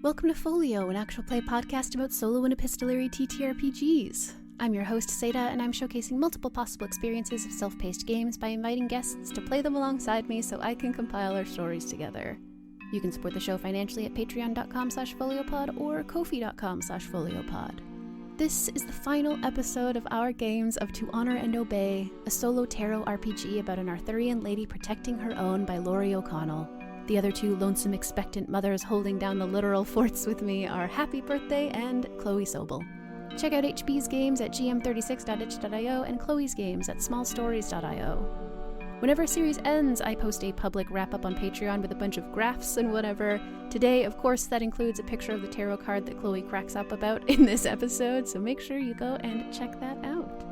Welcome to Folio, an actual play podcast about solo and epistolary TTRPGs. I'm your host, Satah, and I'm showcasing multiple possible experiences of self-paced games by inviting guests to play them alongside me so I can compile our stories together. You can support the show financially at patreon.com/foliopod or ko-fi.com/foliopod. This is the final episode of our games of To Honor and Obey, a solo tarot RPG about an Arthurian lady protecting her own by Laurie O'Connell. The other two lonesome expectant mothers holding down the literal forts with me are Happy Birthday and Chloe Sobel. Check out HB's games at gm36.itch.io and Chloe's games at smallstories.io. Whenever a series ends, I post a public wrap-up on Patreon with a bunch of graphs and whatever. Today, of course, that includes a picture of the tarot card that Chloe cracks up about in this episode, so make sure you go and check that out.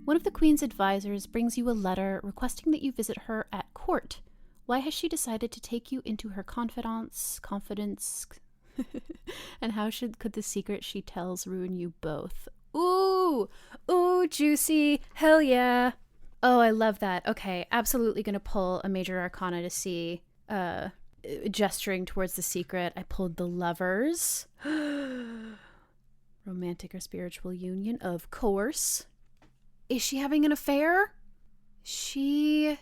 One of the Queen's advisors brings you a letter requesting that you visit her at court. Why has she decided to take you into her confidence? And how could the secret she tells ruin you both? Ooh, juicy, hell yeah. Oh, I love that. Okay, absolutely gonna pull a major arcana to see, gesturing towards the secret. I pulled the Lovers. Romantic or spiritual union, of course. Is she having an affair? She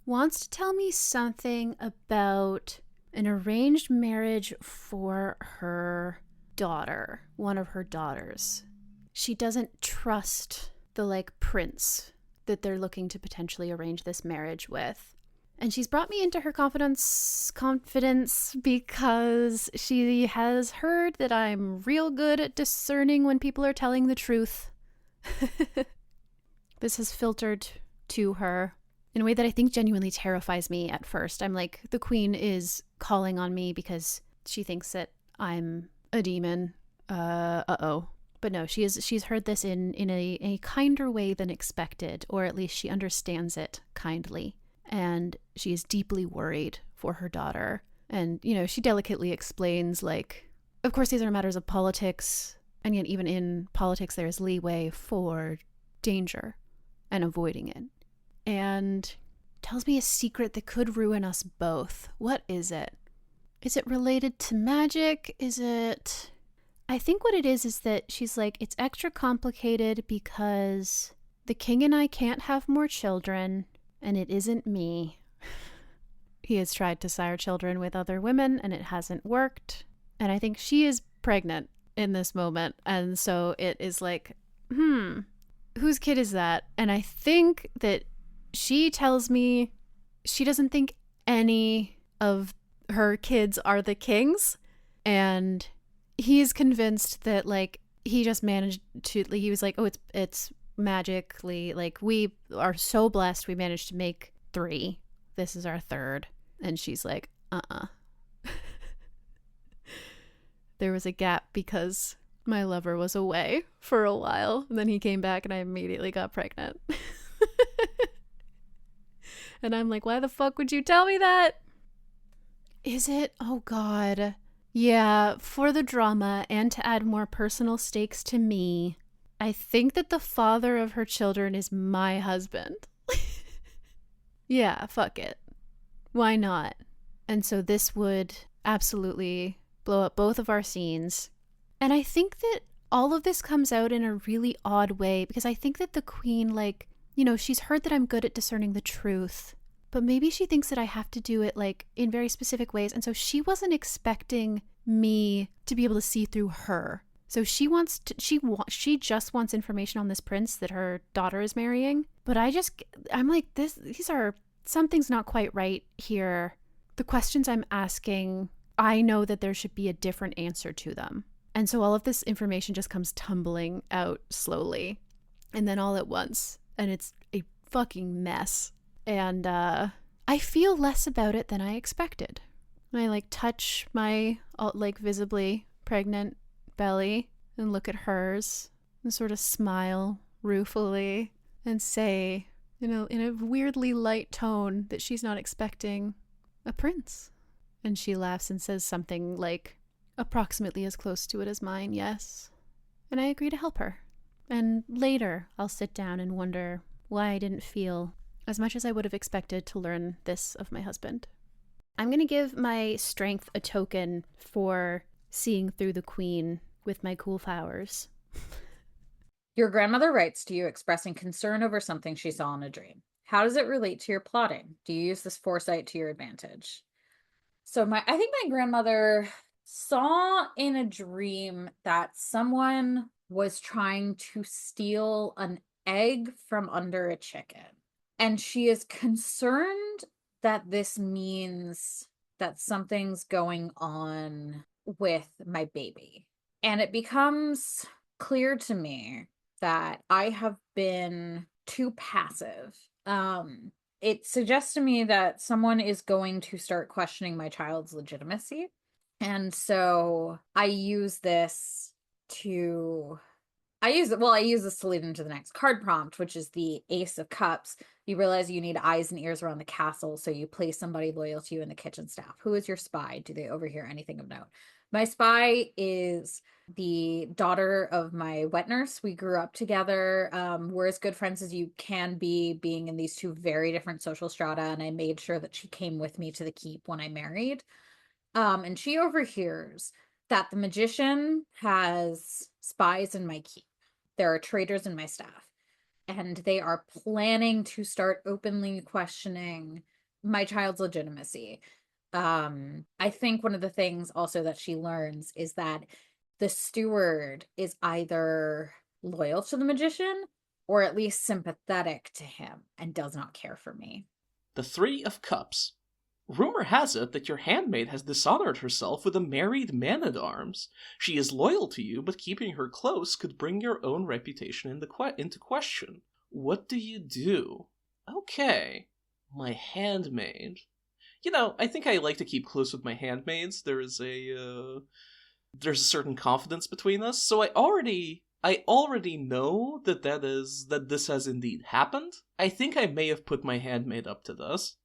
wants to tell me something about an arranged marriage for her daughter, one of her daughters. She doesn't trust the, prince that they're looking to potentially arrange this marriage with. And she's brought me into her confidence because she has heard that I'm real good at discerning when people are telling the truth. This has filtered to her in a way that I think genuinely terrifies me at first. I'm like, the Queen is calling on me because she thinks that I'm a demon. Uh-oh. But no, she's heard this in a kinder way than expected, or at least she understands it kindly. And she is deeply worried for her daughter. And, she delicately explains, of course these are matters of politics, and yet even in politics there is leeway for danger and avoiding it. And tells me a secret that could ruin us both. What is it? Is it related to magic? I think what it is that she's like, it's extra complicated because the king and I can't have more children, and it isn't me. He has tried to sire children with other women, and it hasn't worked. And I think she is pregnant in this moment. And so it is like, whose kid is that? And I think that she tells me she doesn't think any of her kids are the king's. And he's convinced that, he just managed to, he was like, oh, it's magically, we are so blessed we managed to make 3. This is our 3rd. And she's like, There was a gap because my lover was away for a while, and then he came back and I immediately got pregnant. And I'm like, why the fuck would you tell me that? Is it? Oh God. Yeah, for the drama and to add more personal stakes to me, I think that the father of her children is my husband. Yeah, fuck it. Why not? And so this would absolutely blow up both of our scenes. And I think that all of this comes out in a really odd way because I think that the Queen, she's heard that I'm good at discerning the truth, but maybe she thinks that I have to do it in very specific ways. And so she wasn't expecting me to be able to see through her. So she just wants information on this prince that her daughter is marrying. But I'm like, something's not quite right here. The questions I'm asking, I know that there should be a different answer to them. And so all of this information just comes tumbling out slowly and then all at once. And it's a fucking mess. And I feel less about it than I expected. I touch my visibly pregnant belly and look at hers and sort of smile ruefully and say, in a weirdly light tone that she's not expecting a prince. And she laughs and says something approximately as close to it as mine, yes. And I agree to help her. And later, I'll sit down and wonder why I didn't feel as much as I would have expected to learn this of my husband. I'm going to give my strength a token for seeing through the queen with my cool flowers. Your grandmother writes to you expressing concern over something she saw in a dream. How does it relate to your plotting? Do you use this foresight to your advantage? So I think my grandmother saw in a dream that someone was trying to steal an egg from under a chicken. And she is concerned that this means that something's going on with my baby. And it becomes clear to me that I have been too passive. It suggests to me that someone is going to start questioning my child's legitimacy. And so I use this to I use this to lead into the next card prompt, which is the Ace of Cups. You realize you need eyes and ears around the castle, so you place somebody loyal to you in the kitchen staff. Who is your spy? Do they overhear anything of note? My spy is the daughter of my wet nurse. We grew up together. We're as good friends as you can be, being in these two very different social strata, and I made sure that she came with me to the keep when I married. And she overhears that the magician has spies in my keep. There are traitors in my staff, and they are planning to start openly questioning my child's legitimacy. I think one of the things also that she learns is that the steward is either loyal to the magician or at least sympathetic to him and does not care for me. The Three of Cups. Rumor has it that your handmaid has dishonored herself with a married man-at-arms. She is loyal to you, but keeping her close could bring your own reputation into question. What do you do? Okay, my handmaid. I think I like to keep close with my handmaids. There's a certain confidence between us, so I already know that this has indeed happened. I think I may have put my handmaid up to this.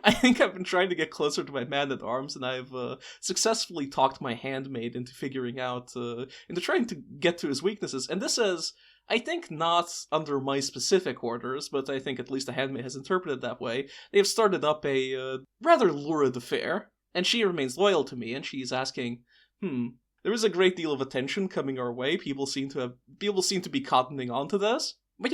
I think I've been trying to get closer to my man-at-arms, and I've successfully talked my handmaid into into trying to get to his weaknesses. And this is, I think, not under my specific orders, but I think at least the handmaid has interpreted it that way. They have started up a rather lurid affair, and she remains loyal to me, and she's asking, there is a great deal of attention coming our way. People seem to be cottoning onto this, but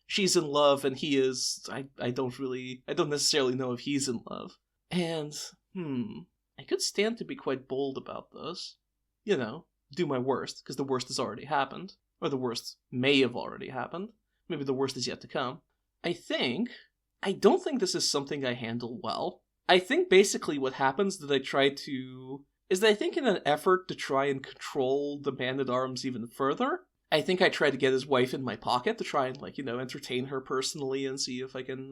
she's in love and he is. I don't necessarily know if he's in love. And, I could stand to be quite bold about this. Do my worst, because the worst has already happened. Or the worst may have already happened. Maybe the worst is yet to come. I don't think this is something I handle well. I think basically what happens is that I think in an effort to try and control the man-at-arms even further, I think I try to get his wife in my pocket to try and, entertain her personally and see if I can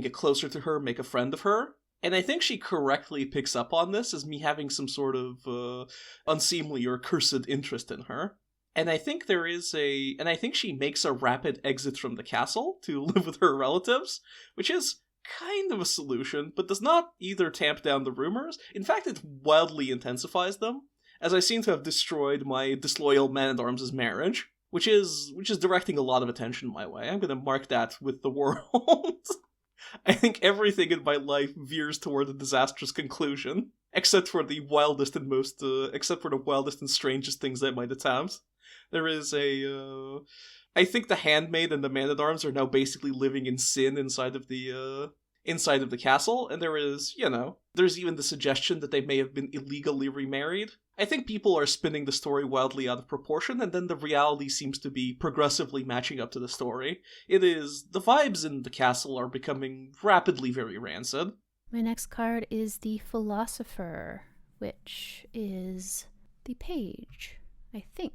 get closer to her, make a friend of her. And I think she correctly picks up on this as me having some sort of unseemly or cursed interest in her. And I think I think she makes a rapid exit from the castle to live with her relatives, which is kind of a solution, but does not either tamp down the rumors. In fact, it wildly intensifies them, as I seem to have destroyed my disloyal man-at-arms' marriage, which is directing a lot of attention my way. I'm going to mark that with the world. I think everything in my life veers toward a disastrous conclusion, except for the wildest and strangest things I might attempt. There is I think the handmaid and the man-at-arms are now basically living in sin inside of the castle, and there's even the suggestion that they may have been illegally remarried. I think people are spinning the story wildly out of proportion, and then the reality seems to be progressively matching up to the story. The vibes in the castle are becoming rapidly very rancid. My next card is the Philosopher, which is the Page, I think.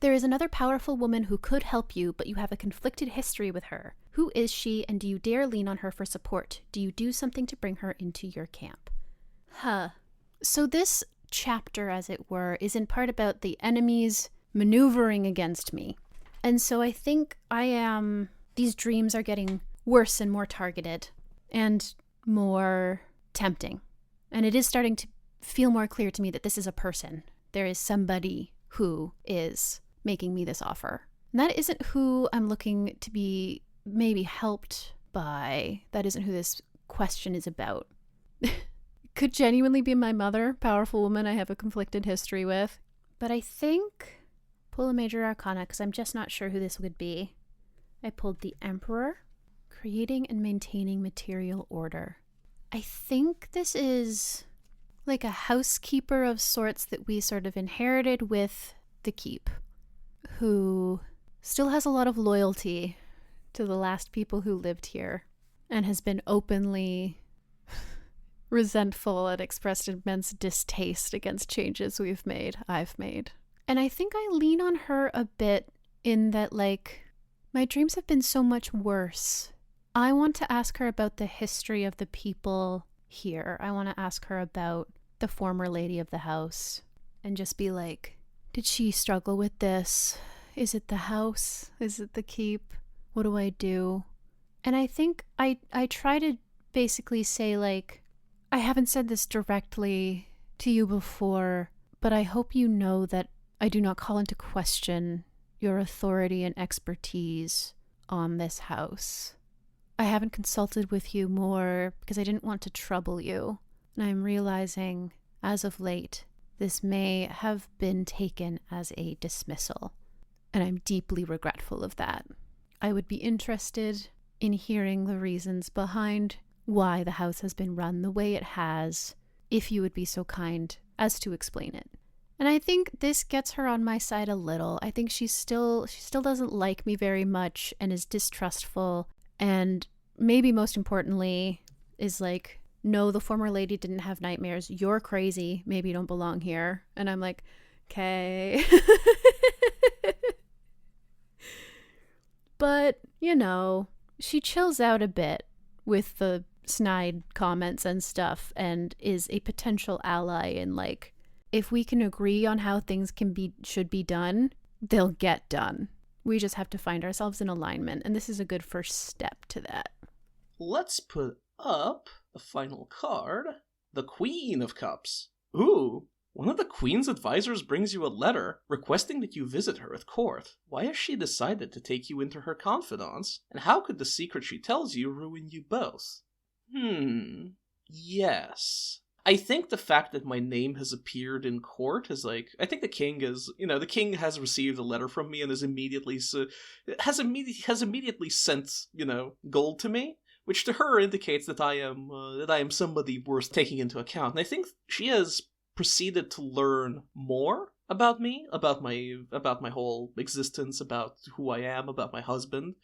There is another powerful woman who could help you, but you have a conflicted history with her. Who is she, and do you dare lean on her for support? Do you do something to bring her into your camp? So this chapter, as it were, is in part about the enemies maneuvering against me. And so I think these dreams are getting worse and more targeted and more tempting. And it is starting to feel more clear to me that this is a person. There is somebody who is making me this offer. And that isn't who I'm looking to be maybe helped by. That isn't who this question is about. Could genuinely be my mother, powerful woman I have a conflicted history with. But I think, pull a major arcana because I'm just not sure who this would be. I pulled the Emperor, creating and maintaining material order. I think this is like a housekeeper of sorts that we sort of inherited with the keep, who still has a lot of loyalty to the last people who lived here and has been openly resentful and expressed immense distaste against changes I've made. And I think I lean on her a bit in that, like, my dreams have been so much worse. I want to ask her about the history of the people here. I want to ask her about the former lady of the house and just be like, did she struggle with this? Is it the house? Is it the keep? What do I do? And I think I try to basically say, like, I haven't said this directly to you before, but I hope you know that I do not call into question your authority and expertise on this house. I haven't consulted with you more because I didn't want to trouble you. And I'm realizing, as of late, this may have been taken as a dismissal. And I'm deeply regretful of that. I would be interested in hearing the reasons behind why the house has been run the way it has, if you would be so kind as to explain it. And I think this gets her on my side a little. I think she still doesn't like me very much and is distrustful, and maybe most importantly is like, no, the former lady didn't have nightmares. You're crazy. Maybe you don't belong here. And I'm like, okay. But, you know, she chills out a bit with the snide comments and stuff and is a potential ally in, like, if we can agree on how things should be done, they'll get done. We just have to find ourselves in alignment, and this is a good first step to that. Let's put up the final card, the Queen of Cups. Ooh, one of the Queen's advisors brings you a letter requesting that you visit her at court. Why has she decided to take you into her confidence? And how could the secret she tells you ruin you both? Yes. I think the fact that my name has appeared in court is like, I think the king has received a letter from me and has immediately sent, gold to me, which to her indicates that I am somebody worth taking into account. And I think she has proceeded to learn more about me, about my whole existence, about who I am, about my husband.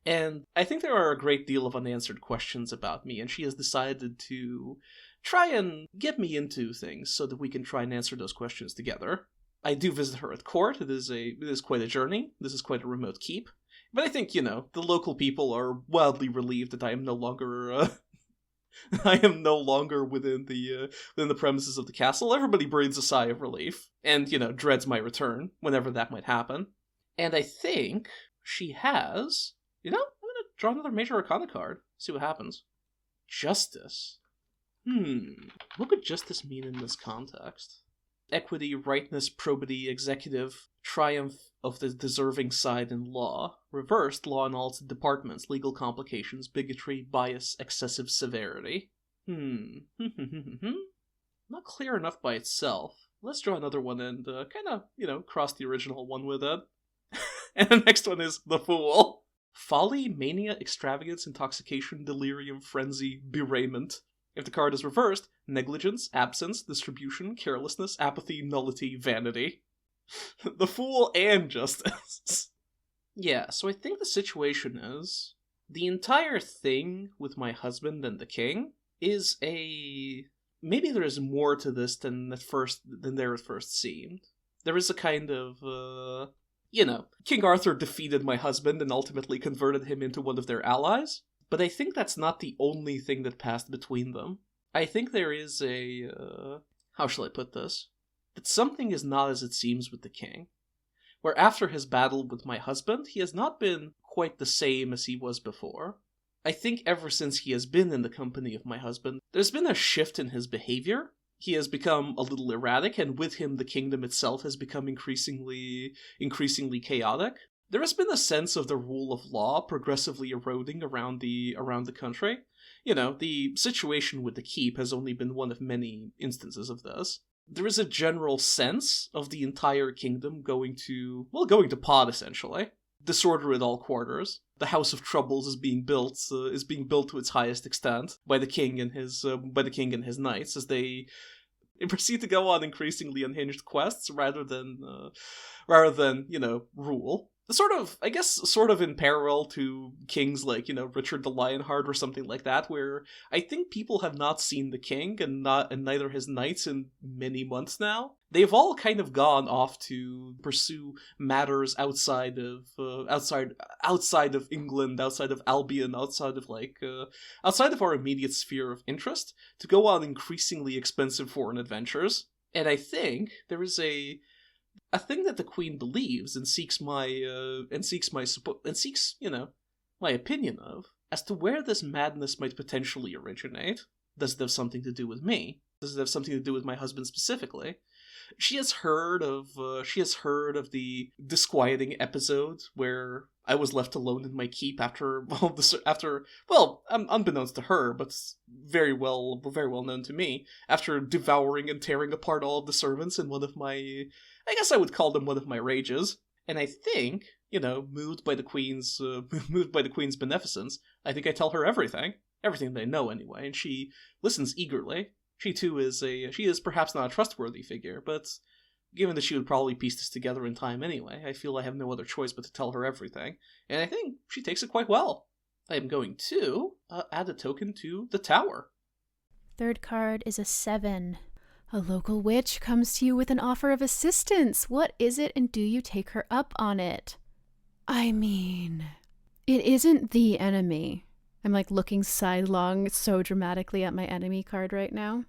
And I think there are a great deal of unanswered questions about me, and she has decided to try and get me into things so that we can try and answer those questions together. I do visit her at court. It is quite a journey. This is quite a remote keep. But I think, the local people are wildly relieved that I am no longer within the premises of the castle. Everybody breathes a sigh of relief and, dreads my return whenever that might happen. And I think she has, I'm going to draw another major arcana card, see what happens. Justice. What could justice mean in this context? Equity, rightness, probity, executive, triumph of the deserving side in law, reversed law in all its departments, legal complications, bigotry, bias, excessive severity. Not clear enough by itself. Let's draw another one and cross the original one with it. And the next one is the Fool. Folly, mania, extravagance, intoxication, delirium, frenzy, bewrayment. If the card is reversed, negligence, absence, distribution, carelessness, apathy, nullity, vanity. The Fool and Justice. Yeah, so I think the situation is, the entire thing with my husband and the king is maybe there is more to this than there at first seemed. There is a kind of, King Arthur defeated my husband and ultimately converted him into one of their allies. But I think that's not the only thing that passed between them. I think there is how shall I put this? That something is not as it seems with the king. Where after his battle with my husband, he has not been quite the same as he was before. I think ever since he has been in the company of my husband, there's been a shift in his behavior. He has become a little erratic, and with him the kingdom itself has become increasingly chaotic. There has been a sense of the rule of law progressively eroding around the country. The situation with the keep has only been one of many instances of this. There is a general sense of the entire kingdom going to pot, essentially. Disorder at all quarters. The House of Troubles is being built to its highest extent by the king and his knights as they proceed to go on increasingly unhinged quests rather than rule. Sort of in parallel to kings like, Richard the Lionheart or something like that, where I think people have not seen the king and neither his knights in many months now. They've all kind of gone off to pursue matters outside of England, outside of Albion, outside of our immediate sphere of interest, to go on increasingly expensive foreign adventures. And I think there is a thing that the Queen believes and seeks my opinion of as to where this madness might potentially originate. Does it have something to do with me? Does it have something to do with my husband specifically? She has heard of the disquieting episode where I was left alone in my keep unbeknownst to her, but very well known to me, after devouring and tearing apart all of the servants in one of my, I guess I would call them one of my rages. And I think, moved by the Queen's beneficence, I think I tell her everything that I know anyway, and she listens eagerly. She too she is perhaps not a trustworthy figure, but given that she would probably piece this together in time anyway, I feel I have no other choice but to tell her everything, and I think she takes it quite well. I am going to add a token to the tower. Third card is a 7. A local witch comes to you with an offer of assistance. What is it, and do you take her up on it? I mean, it isn't the enemy. I'm looking sidelong so dramatically at my enemy card right now.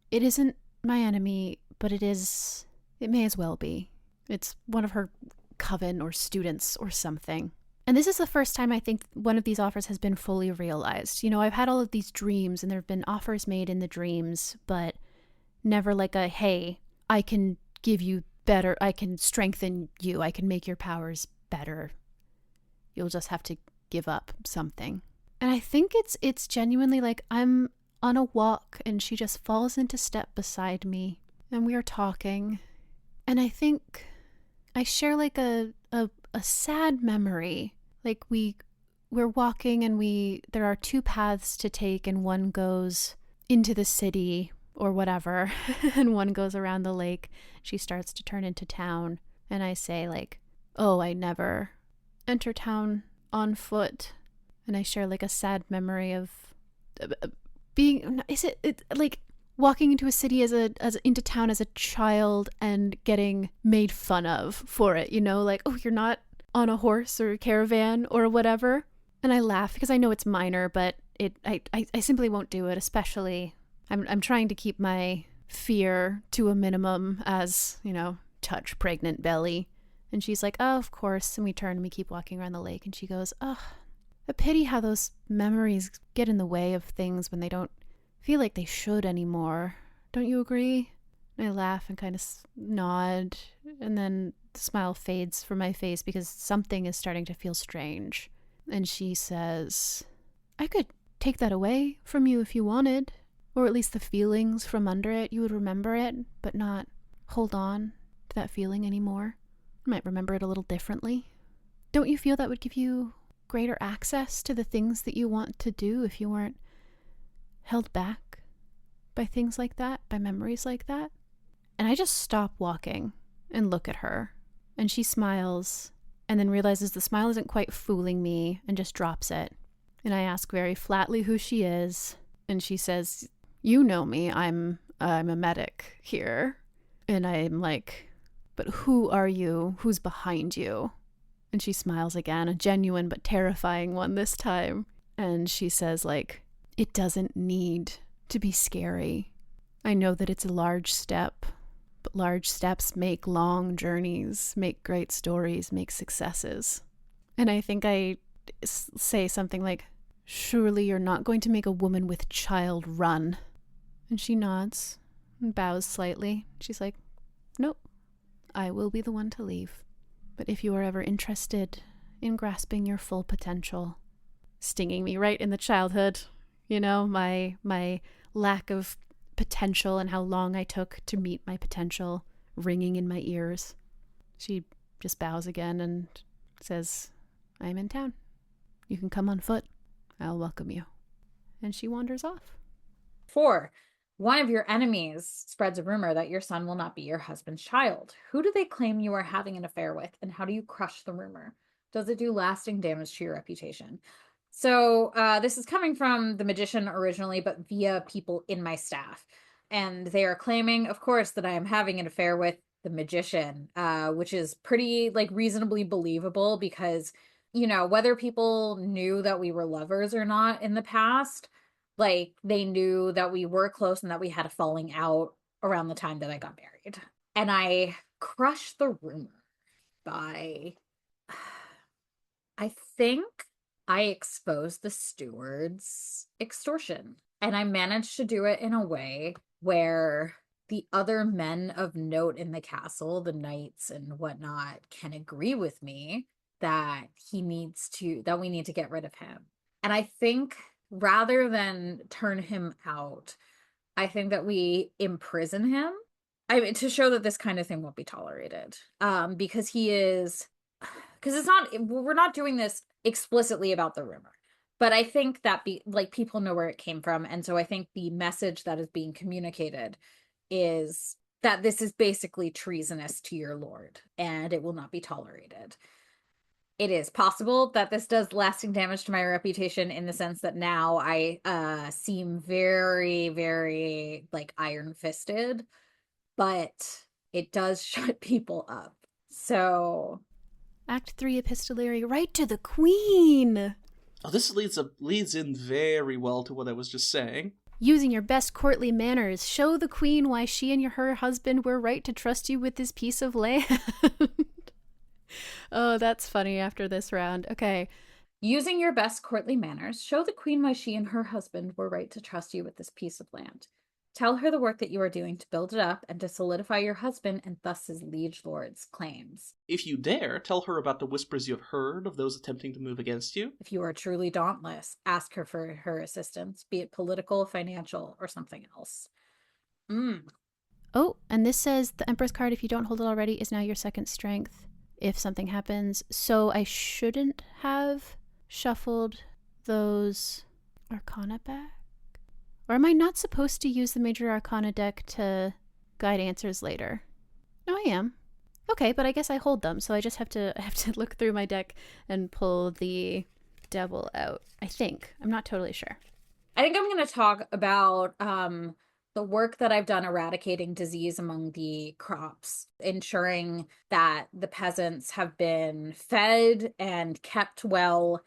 It isn't my enemy, but it may as well be. It's one of her coven or students or something. And this is the first time I think one of these offers has been fully realized. I've had all of these dreams and there have been offers made in the dreams, but never like a, hey, I can give you better, I can strengthen you, I can make your powers better. You'll just have to give up something. And I think it's genuinely I'm on a walk and she just falls into step beside me and we are talking. And I think I share a sad memory. We're walking and there are 2 paths to take, and one goes into the city or whatever and one goes around the lake. She starts to turn into town and I say oh, I never enter town on foot. And I share a sad memory of being, walking into a city into town as a child and getting made fun of for it, oh, you're not on a horse or a caravan or whatever. And I laugh because I know it's minor, but I simply won't do it, especially I'm trying to keep my fear to a minimum as, touch pregnant belly. And she's like, oh, of course. And we turn and we keep walking around the lake and she goes, oh, a pity how those memories get in the way of things when they don't feel like they should anymore. Don't you agree? And I laugh and kind of nod, and then the smile fades from my face because something is starting to feel strange. And she says, I could take that away from you if you wanted, or at least the feelings from under it. You would remember it, but not hold on to that feeling anymore. You might remember it a little differently. Don't you feel that would give you greater access to the things that you want to do if you weren't held back by things like that, by memories like that? And I just stop walking and look at her, and she smiles and then realizes the smile isn't quite fooling me and just drops it. And I ask very flatly who she is, and she says, you know me, I'm a medic here. And I'm like, but who are you? Who's behind you? And she smiles again, a genuine but terrifying one this time. And she says, it doesn't need to be scary. I know that it's a large step, but large steps make long journeys, make great stories, make successes. And I think I say something like, surely you're not going to make a woman with child run. And she nods and bows slightly. She's like, nope, I will be the one to leave. But if you are ever interested in grasping your full potential, stinging me right in the childhood, you know, my lack of potential and how long I took to meet my potential ringing in my ears. She just bows again and says, I'm in town. You can come on foot. I'll welcome you. And she wanders off. 4. One of your enemies spreads a rumor that your son will not be your husband's child. Who do they claim you are having an affair with, and how do you crush the rumor? Does it do lasting damage to your reputation? So this is coming from the magician originally, but via people in my staff. And they are claiming, of course, that I am having an affair with the magician, which is pretty reasonably believable because, you know, whether people knew that we were lovers or not in the past, they knew that we were close and that we had a falling out around the time that I got married. And I crushed the rumor by, I think I exposed the steward's extortion. And I managed to do it in a way where the other men of note in the castle, the knights and whatnot, can agree with me that we need to get rid of him. And I think rather than turn him out, I think that we imprison him. I mean, to show that this kind of thing won't be tolerated. Because we're not doing this explicitly about the rumor. But I think that people know where it came from. And so I think the message that is being communicated is that this is basically treasonous to your lord and it will not be tolerated. It is possible that this does lasting damage to my reputation in the sense that now I seem very, very iron-fisted, but it does shut people up. So Act 3 epistolary, right to the queen. Oh, this leads in very well to what I was just saying. Using your best courtly manners, show the queen why she and her husband were right to trust you with this piece of land. Oh, that's funny after this round. Okay. Using your best courtly manners, show the queen why she and her husband were right to trust you with this piece of land. Tell her the work that you are doing to build it up and to solidify your husband and thus his liege lord's claims. If you dare, tell her about the whispers you have heard of those attempting to move against you. If you are truly dauntless, ask her for her assistance, be it political, financial, or something else. Oh, and this says the Empress card, if you don't hold it already, is now your second strength if something happens. So I shouldn't have shuffled those Arcana back? Or am I not supposed to use the Major Arcana deck to guide answers later? No, I am. Okay, but I guess I hold them, so I just have to look through my deck and pull the Devil out. I think. I'm not totally sure. I think I'm going to talk about the work that I've done eradicating disease among the crops, ensuring that the peasants have been fed and kept well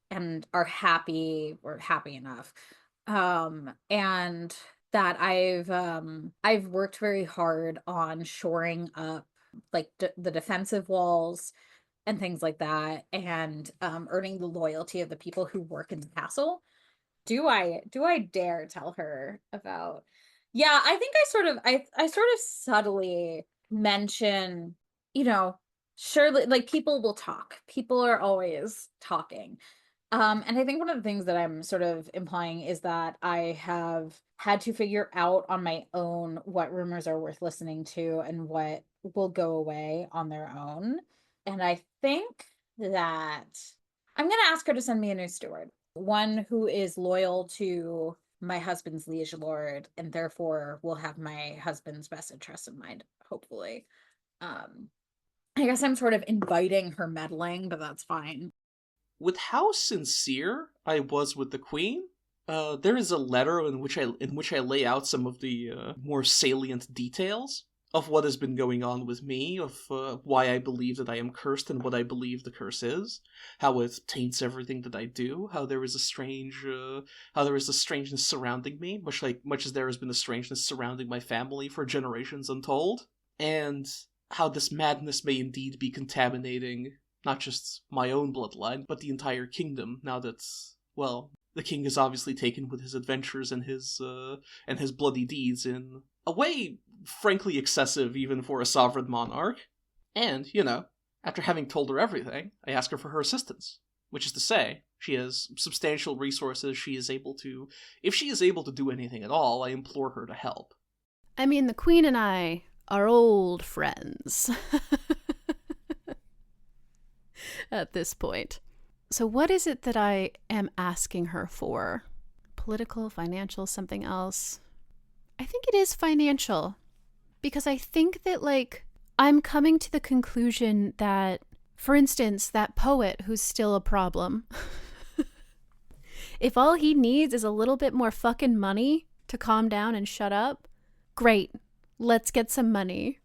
and are happy or happy enough. And that I've worked very hard on shoring up the defensive walls and things like that, and earning the loyalty of the people who work in the castle. Do I dare tell her about? Yeah, I think I sort of subtly mention, surely people will talk. People are always talking. And I think one of the things that I'm sort of implying is that I have had to figure out on my own what rumors are worth listening to and what will go away on their own. And I think that I'm going to ask her to send me a new steward, one who is loyal to my husband's liege lord and therefore will have my husband's best interest in mind, hopefully. I guess I'm sort of inviting her meddling, but that's fine. With how sincere I was with the queen, there is a letter in which I lay out some of the more salient details of what has been going on with me, of why I believe that I am cursed and what I believe the curse is, how it taints everything that I do, how there is a strangeness surrounding me, much as there has been a strangeness surrounding my family for generations untold, and how this madness may indeed be contaminating not just my own bloodline, but the entire kingdom, now that, well, the king is obviously taken with his adventures and his bloody deeds in a way frankly excessive even for a sovereign monarch. And, after having told her everything, I ask her for her assistance. Which is to say, she has substantial resources. If she is able to do anything at all, I implore her to help. I mean, the Queen and I are old friends at this point. So what is it that I am asking her for? Political, financial, something else? I think it is financial. Because I think that, I'm coming to the conclusion that, for instance, that poet who's still a problem, if all he needs is a little bit more fucking money to calm down and shut up, great, let's get some money.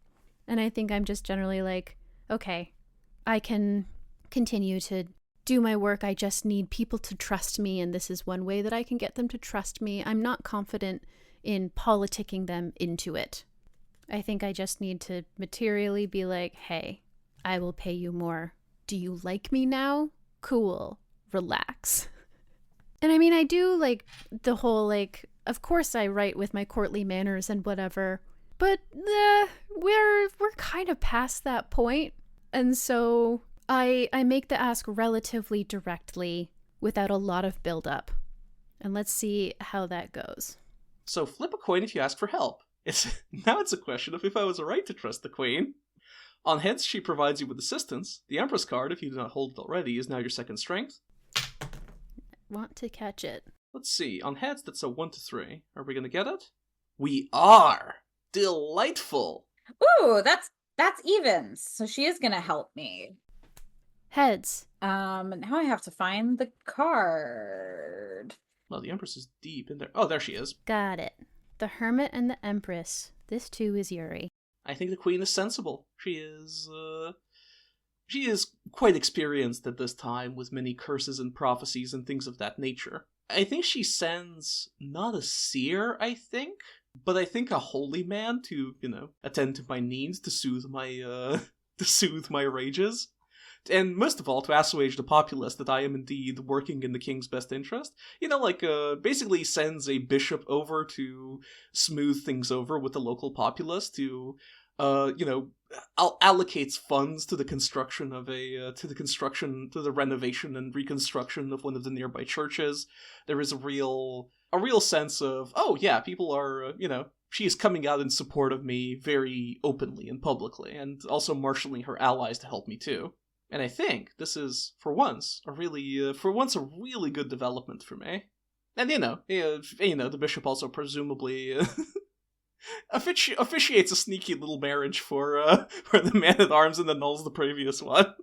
And I think I'm just generally okay, I can continue to do my work. I just need people to trust me, and this is one way that I can get them to trust me. I'm not confident in politicking them into it. I think I just need to materially be hey, I will pay you more. Do you like me now? Cool. Relax. And I mean, I do the whole of course I write with my courtly manners and whatever, but we're kind of past that point. And so I make the ask relatively directly without a lot of build-up. And let's see how that goes. So flip a coin if you ask for help. Now it's a question of if I was right to trust the Queen. On heads, she provides you with assistance. The Empress card, if you do not hold it already, is now your second strength. Want to catch it. Let's see. On heads, that's a 1 to 3. Are we going to get it? We are! Delightful! Ooh, that's evens. So she is going to help me. Heads. Now I have to find the card. Well, the Empress is deep in there. Oh, there she is. Got it. The Hermit and the Empress. This too is Yuri. I think the Queen is sensible. She is quite experienced at this time with many curses and prophecies and things of that nature. I think she sends not a seer, but I think a holy man to, attend to my needs, to soothe my rages. And most of all, to assuage the populace that I am indeed working in the king's best interest. Basically sends a bishop over to smooth things over with the local populace, to, allocates funds to the construction of to the renovation and reconstruction of one of the nearby churches. There is a real sense of, oh yeah, people are, she is coming out in support of me very openly and publicly, and also marshalling her allies to help me too. And I think this is, for once, a really good development for me. And the bishop also presumably officiates a sneaky little marriage for the man-at-arms and annuls the previous one,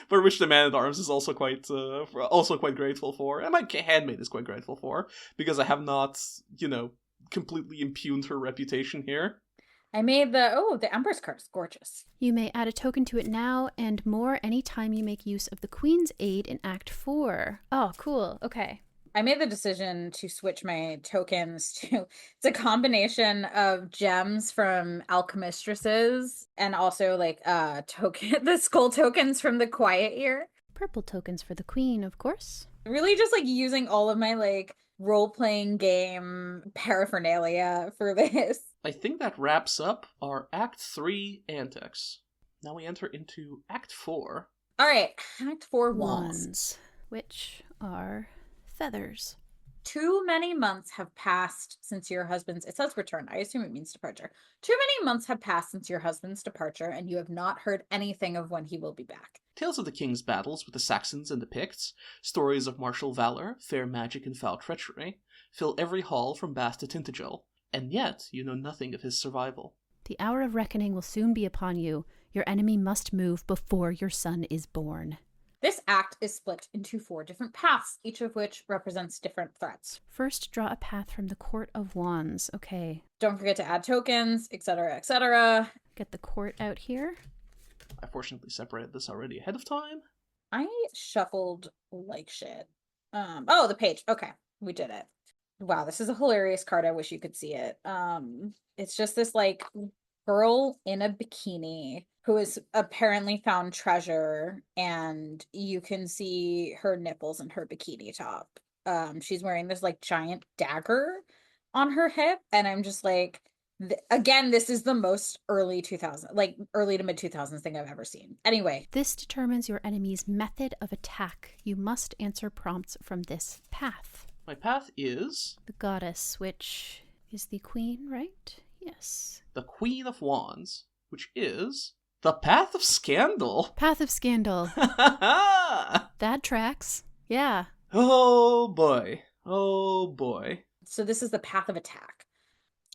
for which the man-at-arms is also quite grateful for, and my handmaid is quite grateful for, because I have not, completely impugned her reputation here. I made the Empress card is gorgeous. You may add a token to it now and more anytime you make use of the Queen's aid in Act 4. Oh, cool. Okay. I made the decision to switch my tokens to, it's a combination of gems from alchemistresses and also the skull tokens from the Quiet Year. Purple tokens for the Queen, of course. Really just using all of my role-playing game paraphernalia for this. I think that wraps up our Act 3 antics. Now we enter into Act 4. All right, Act 4 wands. Which are feathers. Too many months have passed since your husband's, it says return, I assume it means departure. Too many months have passed since your husband's departure, and you have not heard anything of when he will be back. Tales of the king's battles with the Saxons and the Picts, stories of martial valor, fair magic and foul treachery, fill every hall from Bath to Tintagel, and yet you know nothing of his survival. The hour of reckoning will soon be upon you. Your enemy must move before your son is born. This act is split into 4 different paths, each of which represents different threats. First, draw a path from the Court of Wands. Okay. Don't forget to add tokens, etc., etc. Get the court out here. I fortunately separated this already ahead of time. I shuffled like shit. Oh, the page. Okay, we did it. Wow, this is a hilarious card. I wish you could see it. It's just this girl in a bikini who has apparently found treasure, and you can see her nipples in her bikini top. She's wearing this giant dagger on her hip, and I'm just Again, this is the most early 2000s, like early to mid 2000s thing I've ever seen. Anyway. This determines your enemy's method of attack. You must answer prompts from this path. My path is The goddess, which is the queen, right? Yes. the Queen of Wands, which is the Path of Scandal. Path of Scandal. That tracks. Yeah. Oh boy. Oh boy. So this is the path of attack.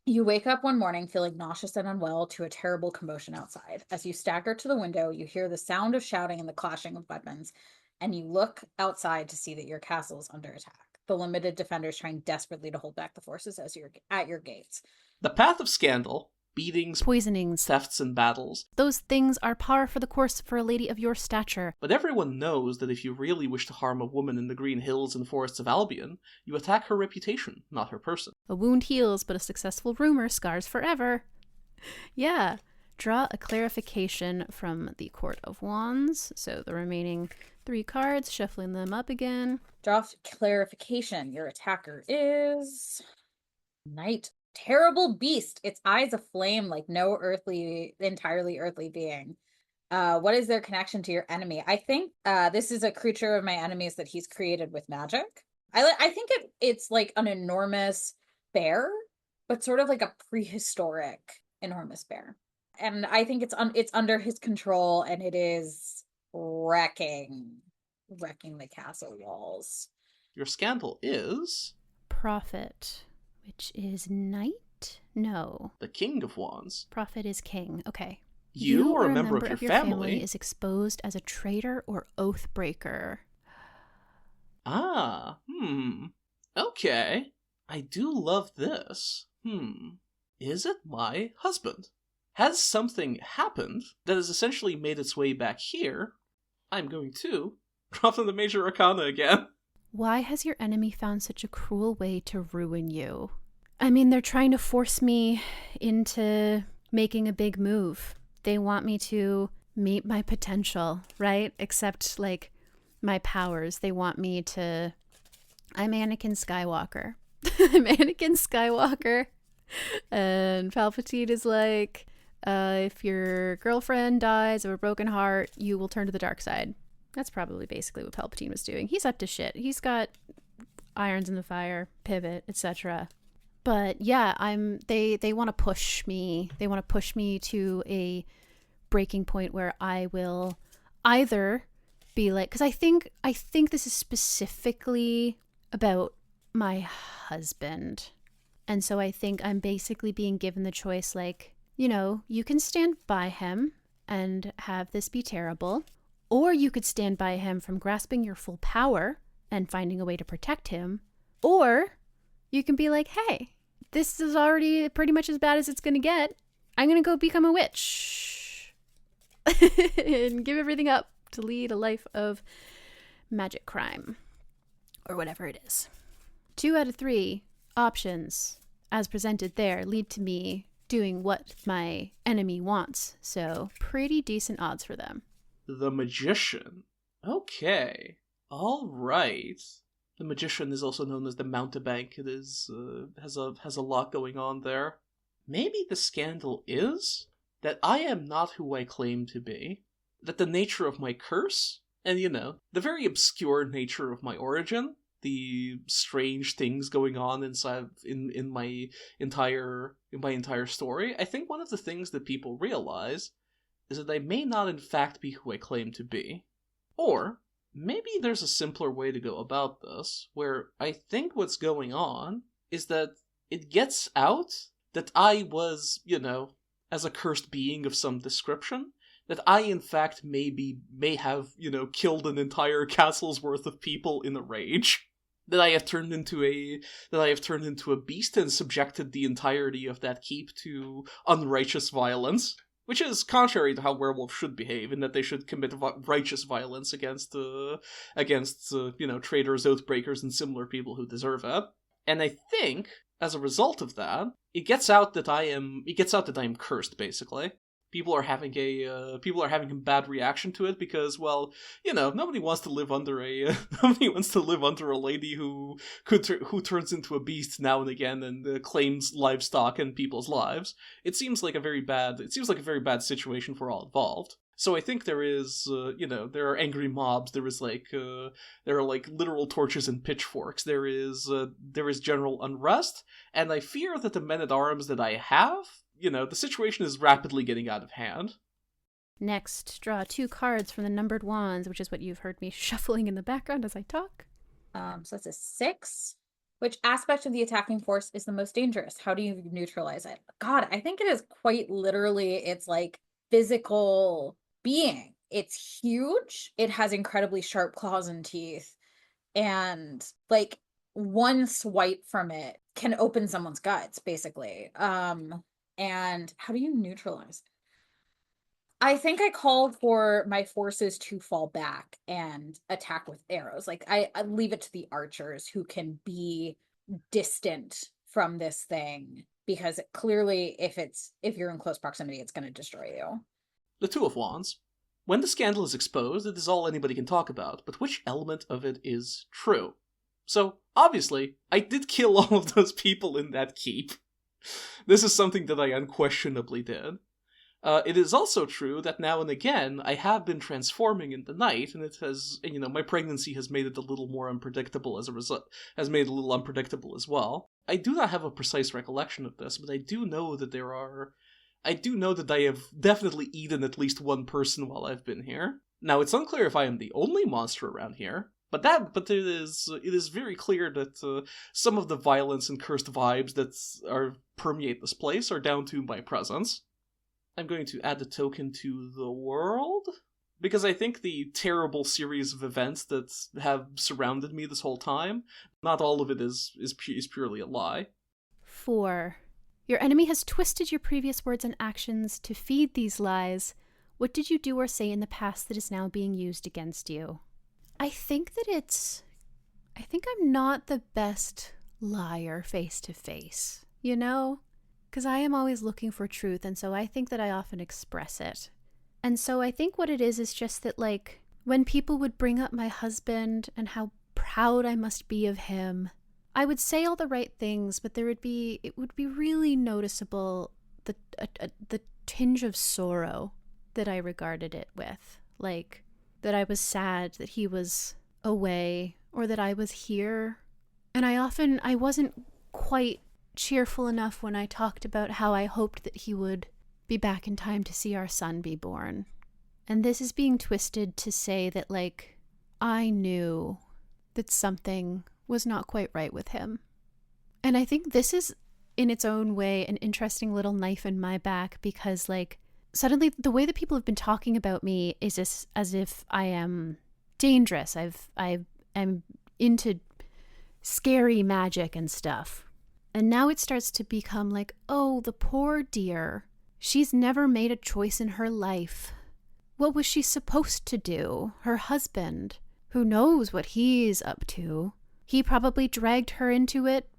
You wake up one morning feeling nauseous and unwell to a terrible commotion outside. As you stagger to the window, you hear the sound of shouting and the clashing of weapons, and you look outside to see that your castle is under attack. The limited defenders trying desperately to hold back the forces as you're at your gates. The Path of Scandal, beatings, Poisonings. thefts, and battles. Those things are par for the course for a lady of your stature. But everyone knows that if you really wish to harm a woman in the green hills and forests of Albion, you attack her reputation, not her person. A wound heals, but a successful rumor scars forever. Yeah. Draw a clarification from the Court of Wands. So the remaining 3 cards, shuffling them up again. Draw clarification. Your attacker is Night. Terrible beast. Its eyes aflame like no entirely earthly being. What is their connection to your enemy? I think this is a creature of my enemies that he's created with magic. I think it's like an enormous bear, but sort of like a prehistoric enormous bear. And I think it's under his control, and it is wrecking the castle walls. Your scandal is Prophet, which is knight? No. the King of Wands. Prophet is king. Okay. You or a member of your family is exposed as a traitor or oath breaker. Okay. I do love this. Is it my husband? Has something happened that has essentially made its way back here? I'm going to drop in the Major Arcana again. Why has your enemy found such a cruel way to ruin you? I mean, they're trying to force me into making a big move. They want me to meet my potential, right? Except, like, my powers. They want me to... I'm Anakin Skywalker. I'm Anakin Skywalker. And Palpatine is like, if your girlfriend dies of a broken heart, you will turn to the dark side. That's probably basically what Palpatine was doing. He's up to shit. He's got irons in the fire, pivot, etc. But yeah, they want to push me. They want to push me to a breaking point where I will either be like, because I think this is specifically about my husband. And so I think I'm basically being given the choice, like, you know, you can stand by him and have this be terrible, or you could stand by him from grasping your full power and finding a way to protect him, or you can be like, hey, this is already pretty much as bad as it's going to get. I'm going to go become a witch and give everything up to lead a life of magic crime or whatever it is. 2 out of 3 options as presented there lead to me doing what my enemy wants. So pretty decent odds for them. The Magician. Okay. All right. The Magician is also known as the Mountebank. It is has a lot going on there. Maybe the scandal is that I am not who I claim to be. That the nature of my curse, and you know, the very obscure nature of my origin, the strange things going on inside in my entire story, I think one of the things that people realize is that I may not in fact be who I claim to be. Or maybe there's a simpler way to go about this, where I think what's going on is that it gets out that I was, you know, as a cursed being of some description, that I in fact may have, you know, killed an entire castle's worth of people in a rage. That I have turned into a beast and subjected the entirety of that keep to unrighteous violence, which is contrary to how werewolves should behave, in that they should commit righteous violence against you know, traitors, oathbreakers, and similar people who deserve it. And I think as a result of that, it gets out that I am cursed, basically. People are having a bad reaction to it because, well, nobody wants to live under a nobody wants to live under a lady who who turns into a beast now and again and claims livestock and people's lives. It seems like a very bad situation for all involved. So I think there is, there are angry mobs. There are like literal torches and pitchforks. There is general unrest, and I fear that the men at arms that I have, the situation is rapidly getting out of hand. Next, draw 2 cards from the numbered wands, which is what you've heard me shuffling in the background as I talk. So that's a 6. Which aspect of the attacking force is the most dangerous? How do you neutralize it? God, I think it is quite literally, it's like physical being. It's huge. It has incredibly sharp claws and teeth. And like one swipe from it can open someone's guts, basically. And how do you neutralize it? I think I called for my forces to fall back and attack with arrows. Like I leave it to the archers who can be distant from this thing, because clearly if you're in close proximity, it's going to destroy you. The Two of Wands. When the scandal is exposed, it is all anybody can talk about, but which element of it is true? So, obviously, I did kill all of those people in that keep. This is something that I unquestionably did. It is also true that now and again I have been transforming in the night, and it has, my pregnancy has made it a little more unpredictable as a result, has made it a little unpredictable as well. I do not have a precise recollection of this, but I do know that I have definitely eaten at least one person while I've been here. Now, it's unclear if I am the only monster around here, but it is very clear that some of the violence and cursed vibes that permeate this place are down to my presence. I'm going to add the token to the world, because I think the terrible series of events that have surrounded me this whole time, not all of it is purely a lie. 4. Your enemy has twisted your previous words and actions to feed these lies. What did you do or say in the past that is now being used against you? I think I'm not the best liar face to face, Because I am always looking for truth, and so I think that I often express it. And so I think what it is just that, like, when people would bring up my husband and how proud I must be of him, I would say all the right things, but it would be really noticeable, the tinge of sorrow that I regarded it with. Like, that I was sad that he was away, or that I was here. And I wasn't quite cheerful enough when I talked about how I hoped that he would be back in time to see our son be born. And this is being twisted to say that, like, I knew that something was not quite right with him. And I think this is, in its own way, an interesting little knife in my back, because, like, suddenly the way that people have been talking about me is as if I am dangerous. I'm into scary magic and stuff. And now it starts to become like, oh, the poor dear. She's never made a choice in her life. What was she supposed to do? Her husband, who knows what he's up to, he probably dragged her into it,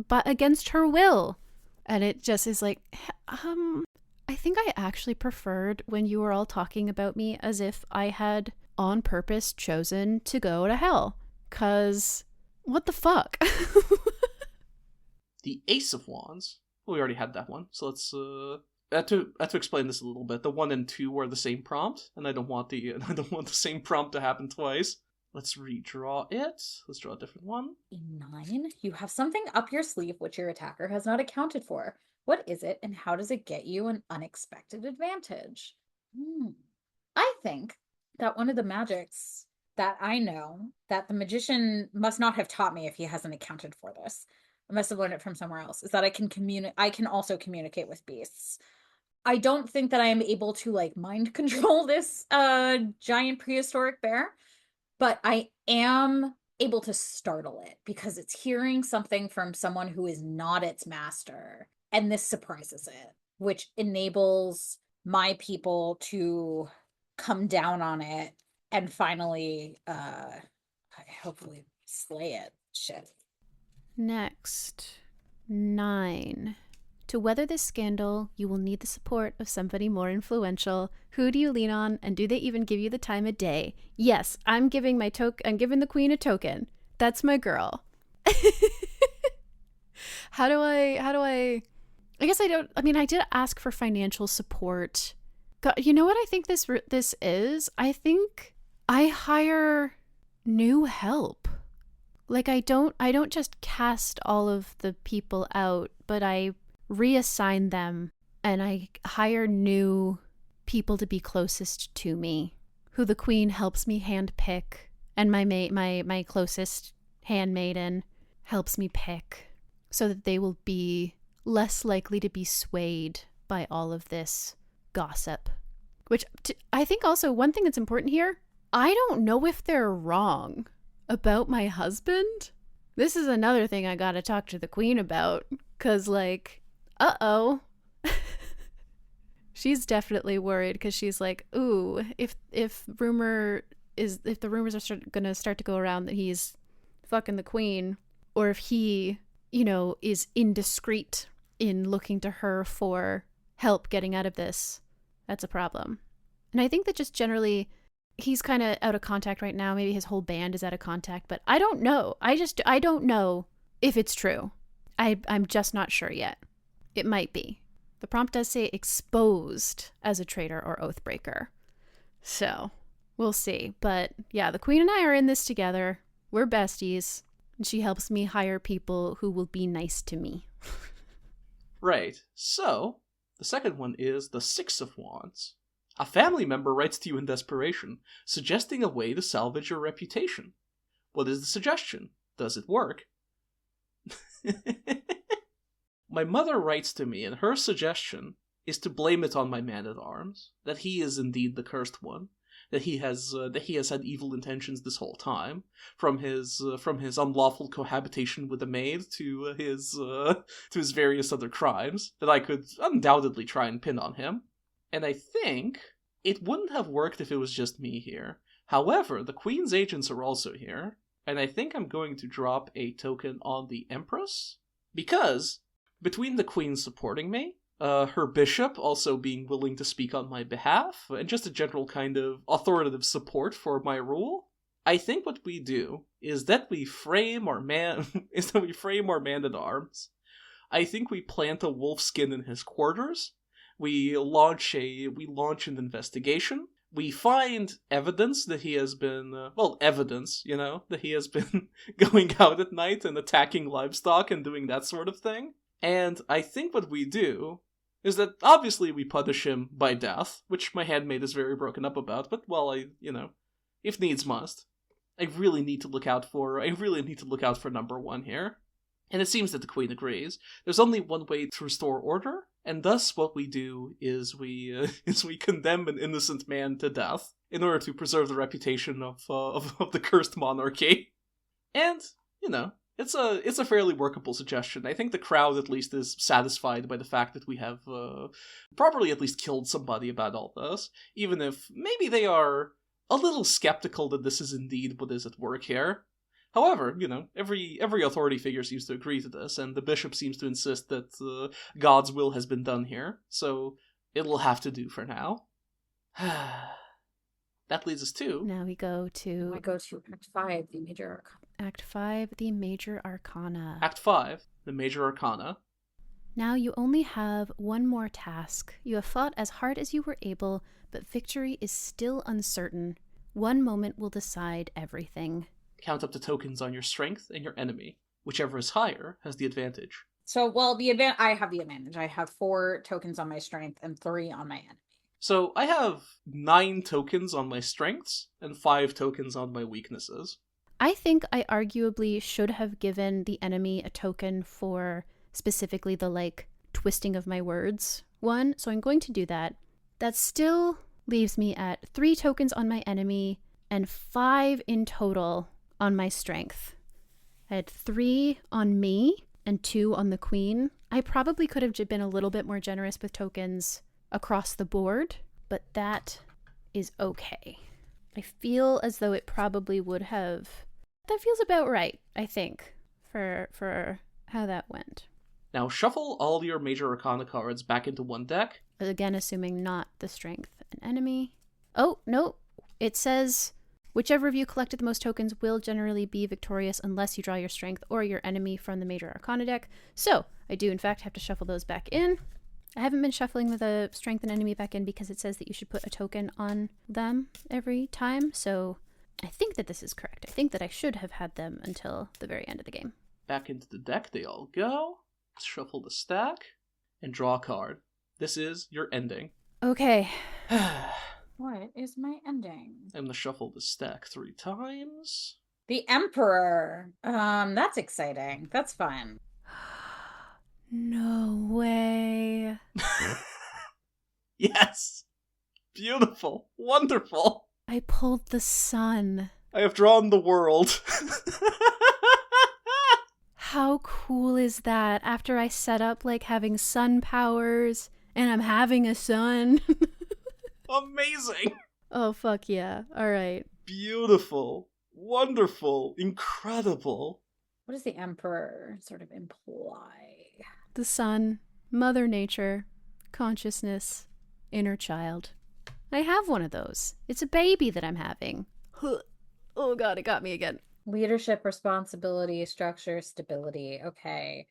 but against her will. And it just is like, I think I actually preferred when you were all talking about me as if I had on purpose chosen to go to hell. 'Cause what the fuck? The Ace of Wands. Well, we already had that one, so let's I have to explain this a little bit. The 1 and 2 are the same prompt, and I don't want the same prompt to happen twice. Let's redraw it. Let's draw a different one. 9. You have something up your sleeve which your attacker has not accounted for. What is it, and how does it get you an unexpected advantage? I think that one of the magics that I know that the magician must not have taught me, if he hasn't accounted for this, I must have learned it from somewhere else, is that I can also communicate with beasts. I don't think that I am able to, like, mind control this giant prehistoric bear, but I am able to startle it because it's hearing something from someone who is not its master, and this surprises it, which enables my people to come down on it and finally hopefully slay it. Shit. Next, 9. To weather this scandal, you will need the support of somebody more influential. Who do you lean on, and do they even give you the time of day? Yes, I'm giving the queen a token. That's my girl. How do I guess I did ask for financial support. God, you know what I think this is? I think I hire new help. Like I don't just cast all of the people out, but I reassign them and I hire new people to be closest to me, who the queen helps me handpick, and my closest handmaiden helps me pick, so that they will be less likely to be swayed by all of this gossip. Which I think also one thing that's important here, I don't know if they're wrong about my husband. This is another thing I gotta talk to the queen about, because uh-oh. She's definitely worried, because she's like, ooh, if the rumors are gonna start to go around that he's fucking the queen, or if he, is indiscreet in looking to her for help getting out of this, that's a problem. And I think that just generally, he's kind of out of contact right now. Maybe his whole band is out of contact, but I don't know. I don't know if it's true. I'm just not sure yet. It might be. The prompt does say exposed as a traitor or oathbreaker. So, we'll see. But yeah, the queen and I are in this together. We're besties. And she helps me hire people who will be nice to me. Right. So, the second one is the Six of Wands. A family member writes to you in desperation, suggesting a way to salvage your reputation. What is the suggestion? Does it work? My mother writes to me, and her suggestion is to blame it on my man-at-arms, that he is indeed the cursed one, that he has had evil intentions this whole time, from his unlawful cohabitation with a maid to his various other crimes that I could undoubtedly try and pin on him. And I think it wouldn't have worked if it was just me here. However, the Queen's agents are also here, and I think I'm going to drop a token on the Empress, because between the Queen supporting me, her bishop also being willing to speak on my behalf, and just a general kind of authoritative support for my rule, I think what we do is that we frame our man-at-arms. I think we plant a wolf skin in his quarters. We launch an investigation. We find evidence that he has been, that he has been going out at night and attacking livestock and doing that sort of thing. And I think what we do is that obviously we punish him by death, which my handmaid is very broken up about, but if needs must. I really need to look out for number one here. And it seems that the Queen agrees. There's only one way to restore order, and thus what we do is we condemn an innocent man to death in order to preserve the reputation of the cursed monarchy. And, it's a fairly workable suggestion. I think the crowd at least is satisfied by the fact that we have properly at least killed somebody about all this, even if maybe they are a little skeptical that this is indeed what is at work here. However, every authority figure seems to agree to this, and the bishop seems to insist that God's will has been done here, so it'll have to do for now. That leads us to... Now we go to Act 5, the Major Arcana. Act 5, the Major Arcana. Act 5, the Major Arcana. Now you only have one more task. You have fought as hard as you were able, but victory is still uncertain. One moment will decide everything. Count up the tokens on your strength and your enemy. Whichever is higher has the advantage. So, I have the advantage. I have 4 tokens on my strength and 3 on my enemy. So, I have 9 tokens on my strengths and 5 tokens on my weaknesses. I think I arguably should have given the enemy a token for specifically the, twisting of my words one, so I'm going to do that. That still leaves me at 3 tokens on my enemy and 5 in total on my strength. I had 3 on me and 2 on the Queen. I probably could have been a little bit more generous with tokens across the board, but that is okay. I feel as though it probably would have... That feels about right, I think, for how that went. Now shuffle all your Major Arcana cards back into one deck. Again, assuming not the strength an enemy. Oh, no. It says, whichever of you collected the most tokens will generally be victorious unless you draw your strength or your enemy from the Major Arcana deck. So, I do in fact have to shuffle those back in. I haven't been shuffling the strength and enemy back in because it says that you should put a token on them every time. So, I think that this is correct. I think that I should have had them until the very end of the game. Back into the deck they all go. Shuffle the stack and draw a card. This is your ending. Okay. What is my ending? I'm gonna shuffle the stack 3 times. The Emperor. That's exciting. That's fun. No way. Yes! Beautiful. Wonderful. I pulled the sun. I have drawn the world. How cool is that? After I set up like having sun powers and I'm having a sun. Amazing. Oh, fuck yeah. All right. Beautiful. Wonderful. Incredible. What does the Emperor sort of imply? The sun, Mother Nature, consciousness, inner child. I have one of those. It's a baby that I'm having. Oh god, it got me again. Leadership, responsibility, structure, stability. Okay.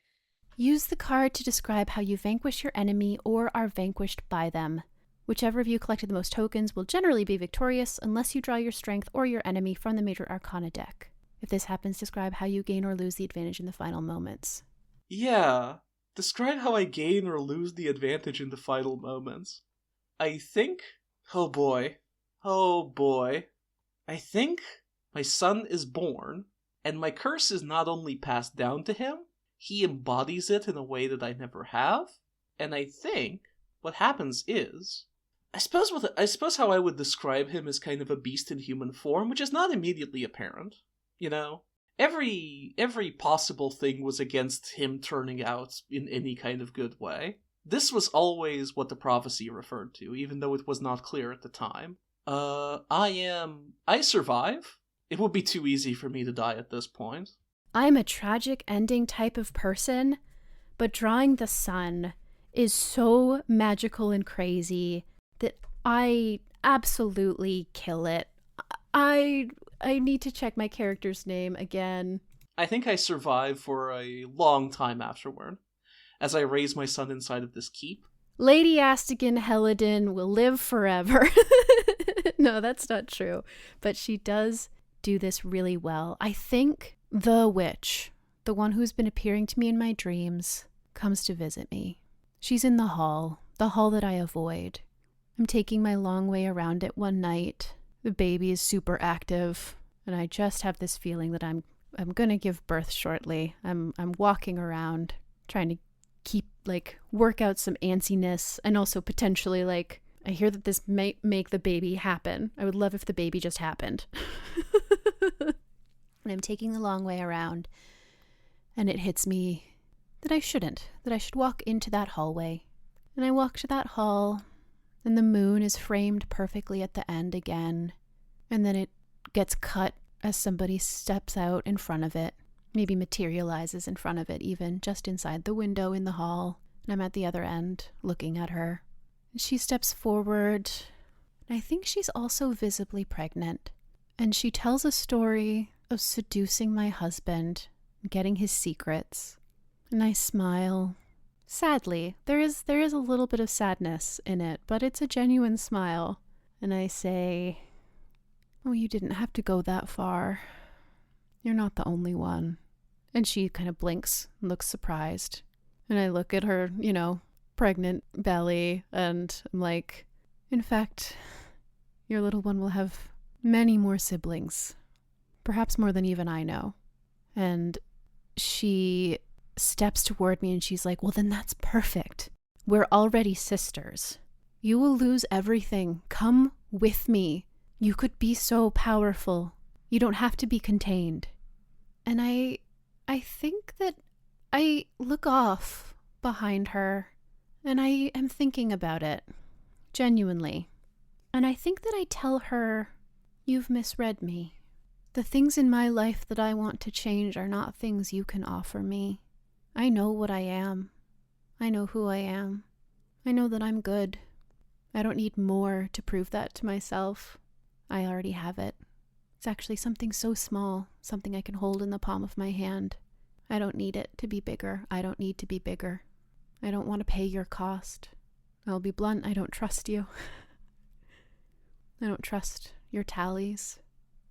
Use the card to describe how you vanquish your enemy or are vanquished by them. Whichever of you collected the most tokens will generally be victorious unless you draw your strength or your enemy from the Major Arcana deck. If this happens, describe how you gain or lose the advantage in the final moments. Yeah. Describe how I gain or lose the advantage in the final moments. I think... Oh boy. I think my son is born, and my curse is not only passed down to him, he embodies it in a way that I never have, and I think what happens is... I suppose how I would describe him is kind of a beast in human form, which is not immediately apparent, you know? Every possible thing was against him turning out in any kind of good way. This was always what the prophecy referred to, even though it was not clear at the time. I survive. It would be too easy for me to die at this point. I'm a tragic ending type of person, but drawing the sun is so magical and crazy that I absolutely kill it. I need to check my character's name again. I think I survive for a long time afterward, as I raise my son inside of this keep. Lady Astigan Helladin will live forever. No, that's not true. But she does do this really well. I think the witch, the one who's been appearing to me in my dreams, comes to visit me. She's in the hall that I avoid. I'm taking my long way around it one night. The baby is super active, and I just have this feeling that I'm gonna give birth shortly. I'm walking around trying to work out some antsiness, and also potentially I hear that this may make the baby happen. I would love if the baby just happened. And I'm taking the long way around, and it hits me that I should walk into that hallway. And I walk to that hall, and the moon is framed perfectly at the end again, and then it gets cut as somebody steps out in front of it, maybe materializes in front of it even, just inside the window in the hall, and I'm at the other end looking at her. She steps forward, and I think she's also visibly pregnant, and she tells a story of seducing my husband, getting his secrets, and I smile. Sadly, there is a little bit of sadness in it, but it's a genuine smile. And I say, "Oh, you didn't have to go that far. You're not the only one." And she kind of blinks and looks surprised. And I look at her, pregnant belly, and I'm like, "In fact, your little one will have many more siblings. Perhaps more than even I know." And she steps toward me and she's like, "Well, then that's perfect. We're already sisters. You will lose everything. Come with me. You could be so powerful. You don't have to be contained." And I think that I look off behind her and I am thinking about it, genuinely. And I think that I tell her, "You've misread me. The things in my life that I want to change are not things you can offer me. I know what I am. I know who I am. I know that I'm good. I don't need more to prove that to myself. I already have it. It's actually something so small, something I can hold in the palm of my hand. I don't need it to be bigger. I don't need to be bigger. I don't want to pay your cost. I'll be blunt, I don't trust you. I don't trust your tallies.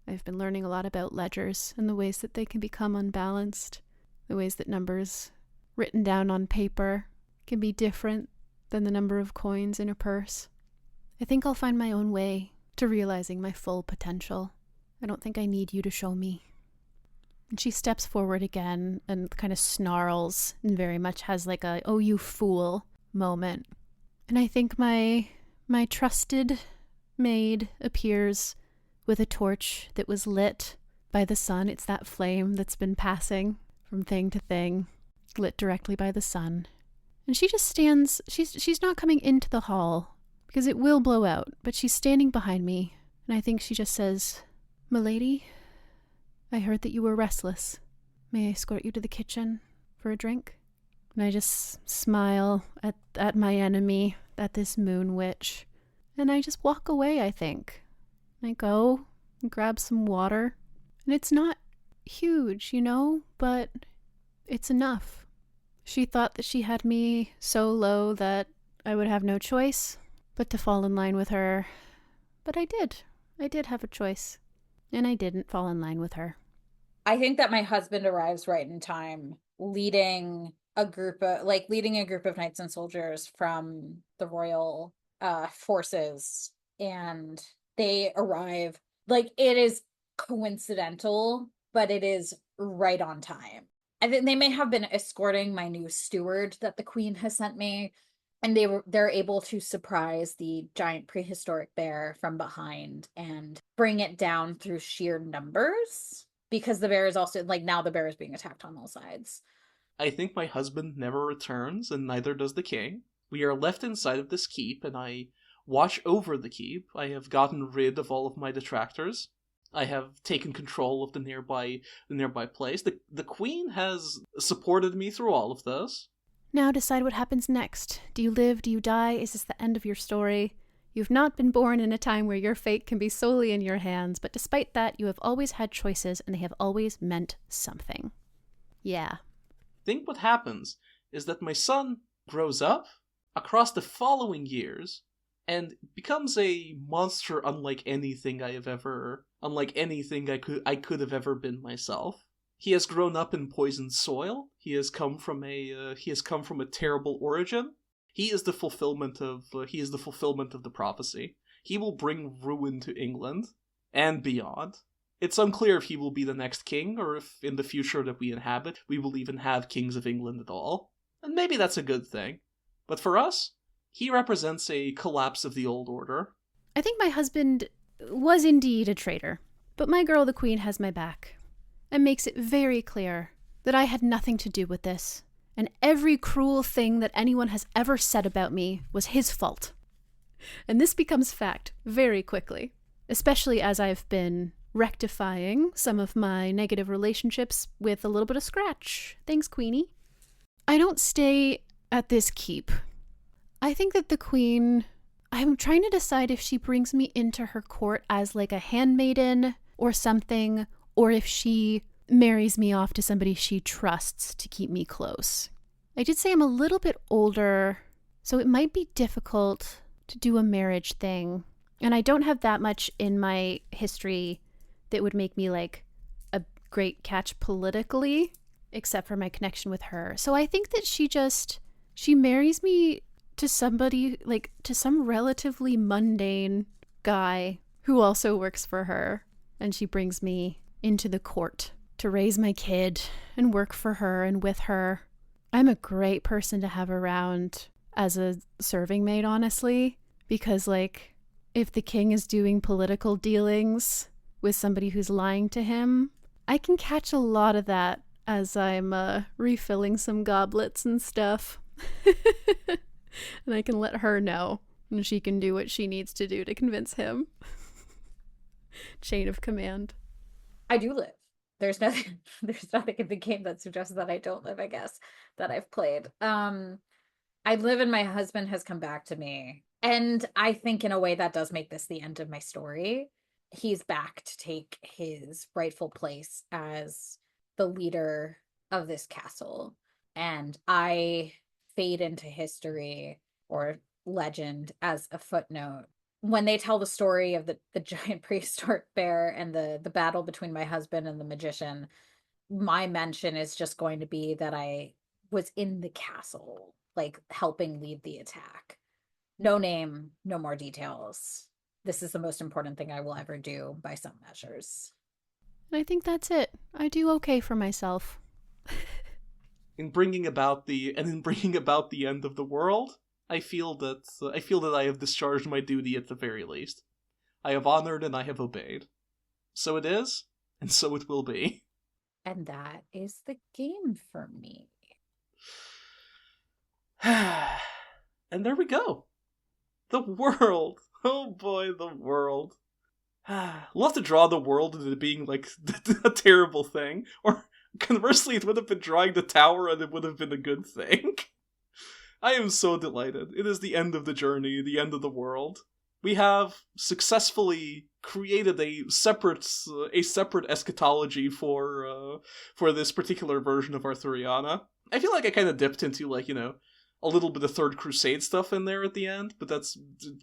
I've been learning a lot about ledgers and the ways that they can become unbalanced, the ways that numbers written down on paper can be different than the number of coins in a purse. I think I'll find my own way to realizing my full potential. I don't think I need you to show me. And she steps forward again and kind of snarls and very much has like a, oh, you fool moment. And I think my trusted maid appears with a torch that was lit by the sun. It's that flame that's been passing from thing to thing, lit directly by the sun. And she just stands, she's not coming into the hall because it will blow out, but she's standing behind me. And I think she just says, "Milady, I heard that you were restless. May I escort you to the kitchen for a drink?" And I just smile at my enemy, at this moon witch. And I just walk away, I think. I go and grab some water. And it's not huge, but it's enough. She thought that she had me so low that I would have no choice but to fall in line with her. But I did. I did have a choice. And I didn't fall in line with her. I think that my husband arrives right in time, leading a group of knights and soldiers from the royal forces, and they arrive. Like, it is coincidental, but it is right on time. I think they may have been escorting my new steward that the queen has sent me, and they're able to surprise the giant prehistoric bear from behind and bring it down through sheer numbers, because the bear is also, like, now the bear is being attacked on all sides. I think my husband never returns, and neither does the king. We are left inside of this keep, and I watch over the keep. I have gotten rid of all of my detractors. I have taken control of the nearby place. The queen has supported me through all of this. Now decide what happens next. Do you live? Do you die? Is this the end of your story? You've not been born in a time where your fate can be solely in your hands, but despite that, you have always had choices, and they have always meant something. Yeah. I think what happens is that my son grows up across the following years and becomes a monster unlike anything I could have ever been myself. He has grown up in poisoned soil. He has come from a terrible origin. He is the fulfillment of the prophecy. He will bring ruin to England and beyond. It's unclear if he will be the next king, or if in the future that we inhabit, we will even have kings of England at all. And maybe that's a good thing. But for us, he represents a collapse of the old order. I think my husband was indeed a traitor, but my girl the queen has my back and makes it very clear that I had nothing to do with this, and every cruel thing that anyone has ever said about me was his fault. And this becomes fact very quickly, especially as I've been rectifying some of my negative relationships with a little bit of scratch. Thanks, Queenie. I don't stay at this keep. I think that the queen, I'm trying to decide if she brings me into her court as like a handmaiden or something, or if she marries me off to somebody she trusts to keep me close. I did say I'm a little bit older, so it might be difficult to do a marriage thing. And I don't have that much in my history that would make me like a great catch politically, except for my connection with her. So I think that she marries me to somebody, like to some relatively mundane guy who also works for her. And she brings me into the court to raise my kid and work for her and with her. I'm a great person to have around as a serving maid, honestly, because like if the king is doing political dealings with somebody who's lying to him, I can catch a lot of that as I'm refilling some goblets and stuff. And I can let her know, and she can do what she needs to do to convince him. Chain of command. I do live. There's nothing there's nothing in the game that suggests that I don't live, I guess, that I've played. I live and my husband has come back to me. And I think in a way that does make this the end of my story. He's back to take his rightful place as the leader of this castle. And I fade into history or legend as a footnote. When they tell the story of the giant prehistoric bear and the battle between my husband and the magician, my mention is just going to be that I was in the castle, like helping lead the attack. No name, no more details. This is the most important thing I will ever do by some measures. And I think that's it. I do okay for myself. In bringing about the end of the world, I feel that I have discharged my duty at the very least. I have honored and I have obeyed. So it is, and so it will be. And that is the game for me. And there we go. The world. Oh boy, the world. We'll have to draw the world into being like a terrible thing. Or conversely, it would have been drawing the tower and it would have been a good thing. I am so delighted. It is the end of the journey, the end of the world. We have successfully created a separate eschatology for this particular version of Arthuriana. I feel like I kind of dipped into a little bit of Third Crusade stuff in there at the end, but that's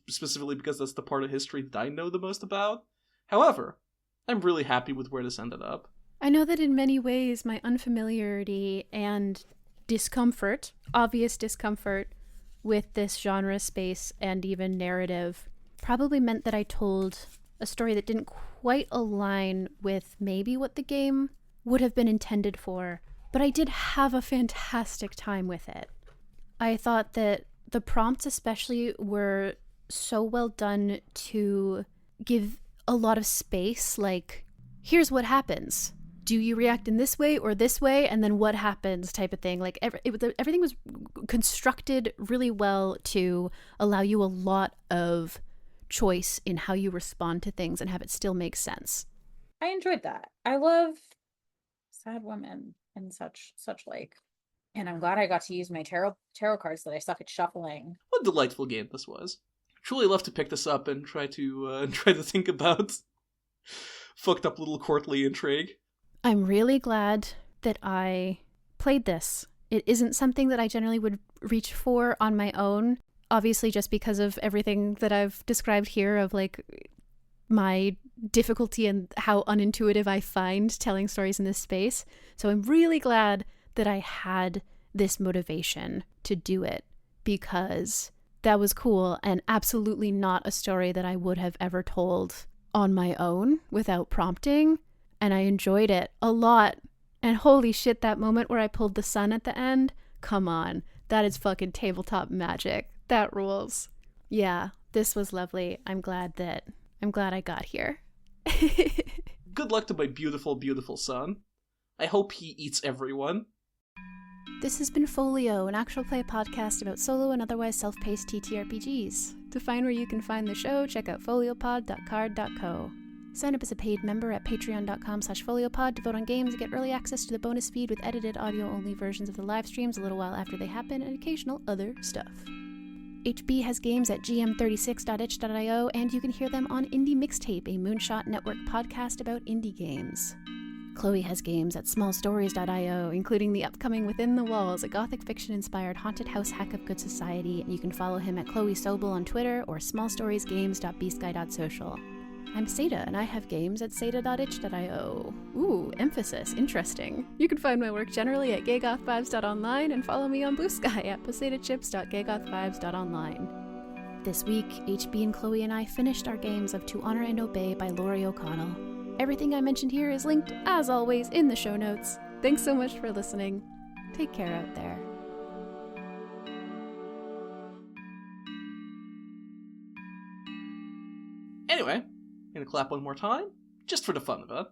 specifically because that's the part of history that I know the most about. However, I'm really happy with where this ended up. I know that in many ways my unfamiliarity and discomfort, obvious discomfort with this genre space and even narrative probably meant that I told a story that didn't quite align with maybe what the game would have been intended for, but I did have a fantastic time with it. I thought that the prompts especially were so well done to give a lot of space, like, here's what happens. Do you react in this way or this way, and then what happens type of thing. Like everything was constructed really well to allow you a lot of choice in how you respond to things and have it still make sense. I enjoyed that. I love sad women and such like. And I'm glad I got to use my tarot cards that I suck at shuffling. What a delightful game this was. Truly love to pick this up and try to think about fucked up little courtly intrigue. I'm really glad that I played this. It isn't something that I generally would reach for on my own, obviously just because of everything that I've described here of like my difficulty and how unintuitive I find telling stories in this space. So I'm really glad that I had this motivation to do it, because that was cool and absolutely not a story that I would have ever told on my own without prompting. And I enjoyed it a lot. And holy shit, that moment where I pulled the sun at the end, come on, that is fucking tabletop magic. That rules. Yeah, this was lovely. I'm glad I got here. Good luck to my beautiful, beautiful son. I hope he eats everyone. This has been Folio, an actual play podcast about solo and otherwise self-paced TTRPGs. To find where you can find the show, check out foliopod.card.co. Sign up as a paid member at patreon.com/foliopod to vote on games and get early access to the bonus feed with edited audio-only versions of the live streams a little while after they happen and occasional other stuff. HB has games at gm36.itch.io, and you can hear them on Indie Mixtape, a Moonshot Network podcast about indie games. Chloe has games at smallstories.io, including the upcoming Within the Walls, a gothic fiction-inspired haunted house hack of good society, and you can follow him at Chloe Sobel on Twitter or smallstoriesgames.bsky.social. I'm Satah, and I have games at satah.itch.io. Ooh, emphasis, interesting. You can find my work generally at gaygothvibes.online and follow me on bluesky at posatachips.gaygothvibes.online. This week, HB and Chloe and I finished our games of To Honor and Obey by Laurie O'Connell. Everything I mentioned here is linked, as always, in the show notes. Thanks so much for listening. Take care out there. Anyway, I'm gonna clap one more time, just for the fun of it.